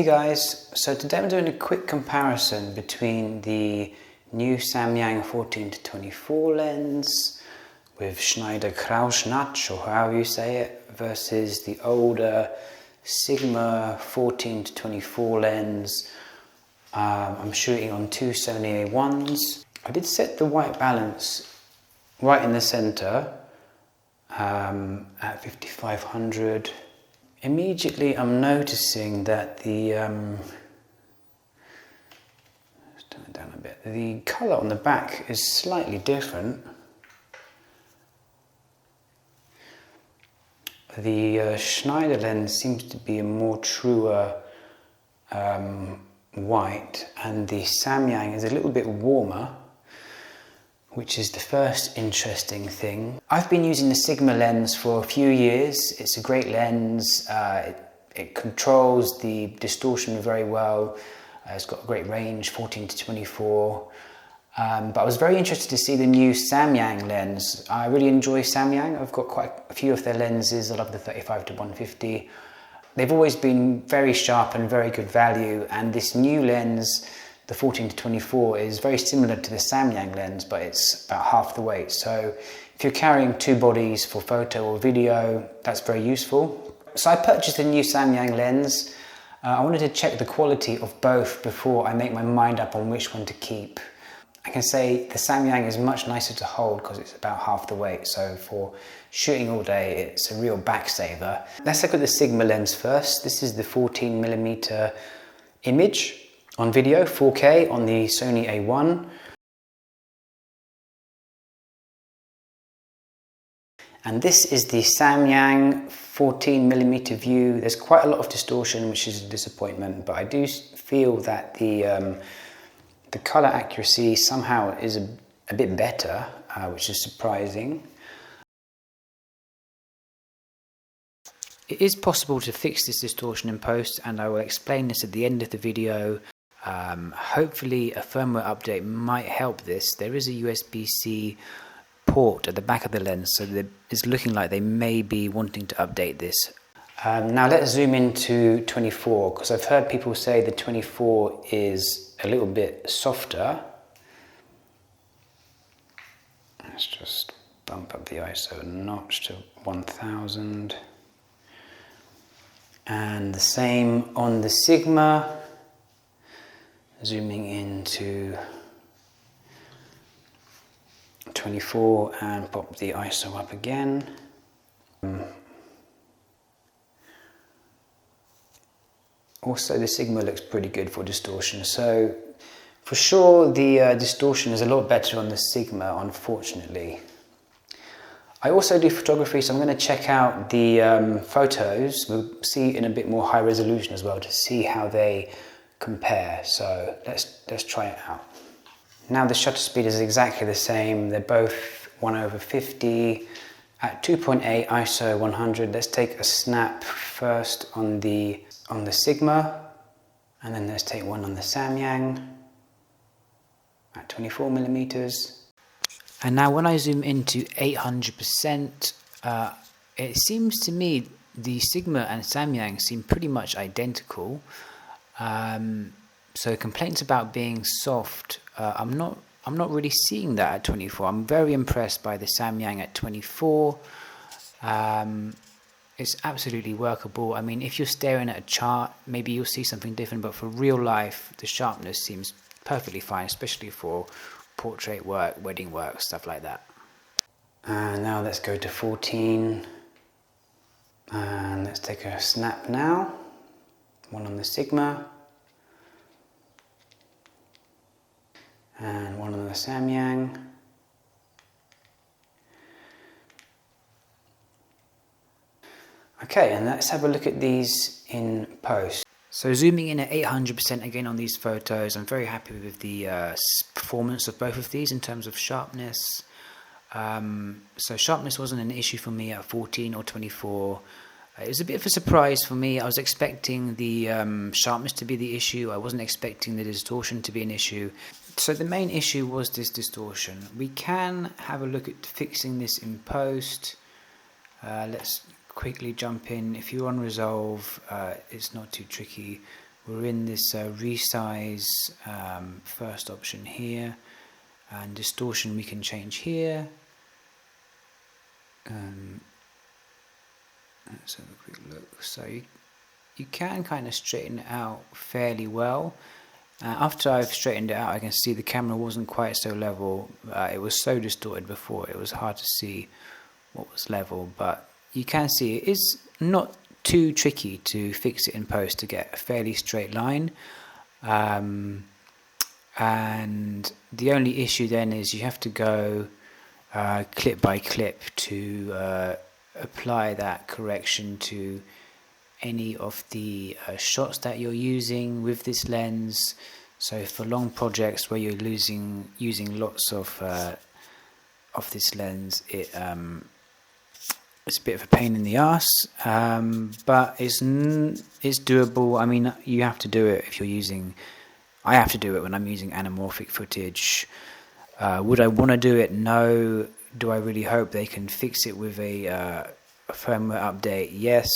Hey guys, so today I'm doing a quick comparison between the new Samyang 14-24 lens with Schneider Krauschnatch, or however you say it, versus the older Sigma 14-24 lens. I'm shooting on two Sony A1s. I did set the white balance right in the center at 5500. Immediately I'm noticing that the let's turn it down a bit. The colour on the back is slightly different. The Schneider lens seems to be a more truer white, and the Samyang is a little bit warmer, which is the first interesting thing. I've been using the Sigma lens for a few years. It's a great lens. It controls the distortion very well. It's got a great range, 14-24. But I was very interested to see the new Samyang lens. I really enjoy Samyang. I've got quite a few of their lenses. I love the 35-150. They've always been very sharp and very good value, and this new lens, the 14-24, is very similar to the Samyang lens, but it's about half the weight. So if you're carrying two bodies for photo or video, that's very useful. So I purchased a new Samyang lens. I wanted to check the quality of both before I make my mind up on which one to keep. I can say the Samyang is much nicer to hold because it's about half the weight. So for shooting all day, it's a real back saver. Let's look at the Sigma lens first. This is the 14mm image on video, 4K on the Sony A1. And this is the Samyang 14mm view. There's quite a lot of distortion, which is a disappointment, but I do feel that the color accuracy somehow is a bit better, which is surprising. It is possible to fix this distortion in post, and I will explain this at the end of the video. Hopefully a firmware update might help this. There is a USB-C port at the back of the lens, so it's looking like they may be wanting to update this. Now let's zoom into 24, because I've heard people say the 24 is a little bit softer. Let's just bump up the ISO a notch to 1000. And the same on the Sigma. Zooming into 24 and pop the ISO up again. Also, the Sigma looks pretty good for distortion. So for sure the distortion is a lot better on the Sigma, unfortunately. I also do photography, so I'm going to check out the photos. We'll see in a bit more high resolution as well to see how they compare. So let's try it out. Now the shutter speed is exactly the same. They're both 1/50 at 2.8 ISO 100. Let's take a snap first on the Sigma, and then let's take one on the Samyang at 24mm. And now when I zoom into 800%, it seems to me the Sigma and Samyang seem pretty much identical. So complaints about being soft, I'm not really seeing that at 24. I'm very impressed by the Samyang at 24. It's absolutely workable. I mean, if you're staring at a chart, maybe you'll see something different, but for real life, the sharpness seems perfectly fine, especially for portrait work, wedding work, stuff like that. And now let's go to 14. And let's take a snap now. One on the Sigma. And one on the Samyang. Okay, and let's have a look at these in post. So zooming in at 800% again on these photos, I'm very happy with the performance of both of these in terms of sharpness. So sharpness wasn't an issue for me at 14 or 24. It was a bit of a surprise for me. I was expecting the sharpness to be the issue. I wasn't expecting the distortion to be an issue. So the main issue was this distortion. We can have a look at fixing this in post. Let's quickly jump in. If you're on Resolve, it's not too tricky. we're in this resize first option here, and distortion we can change here. Let's have a quick look. So you can kind of straighten it out fairly well. After I've straightened it out, I can see the camera wasn't quite so level. It was so distorted before, it was hard to see what was level, but you can see it is not too tricky to fix it in post to get a fairly straight line. And the only issue then is you have to go clip by clip to apply that correction to any of the shots that you're using with this lens. So for long projects where you're using lots of this lens, it's a bit of a pain in the ass, but it's doable. I mean, you have to do it if you're using. I have to do it when I'm using anamorphic footage. Would I want to do it? No. Do I really hope they can fix it with a firmware update? Yes.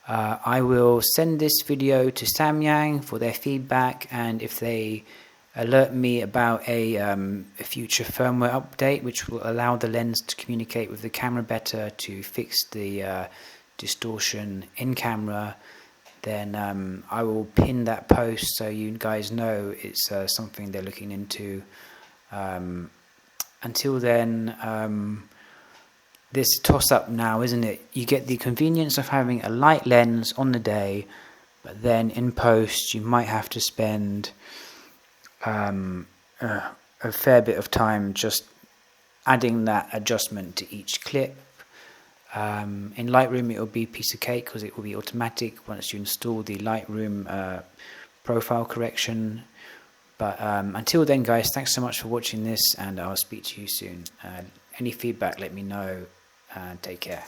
I will send this video to Samyang for their feedback, and if they alert me about a future firmware update which will allow the lens to communicate with the camera better to fix the distortion in camera, then I will pin that post so you guys know it's something they're looking into. Until then, this toss-up now, isn't it? You get the convenience of having a light lens on the day, but then in post you might have to spend a fair bit of time just adding that adjustment to each clip. In Lightroom it will be a piece of cake because it will be automatic once you install the Lightroom profile correction. But until then, guys, thanks so much for watching this, and I'll speak to you soon. Any feedback, let me know. Take care.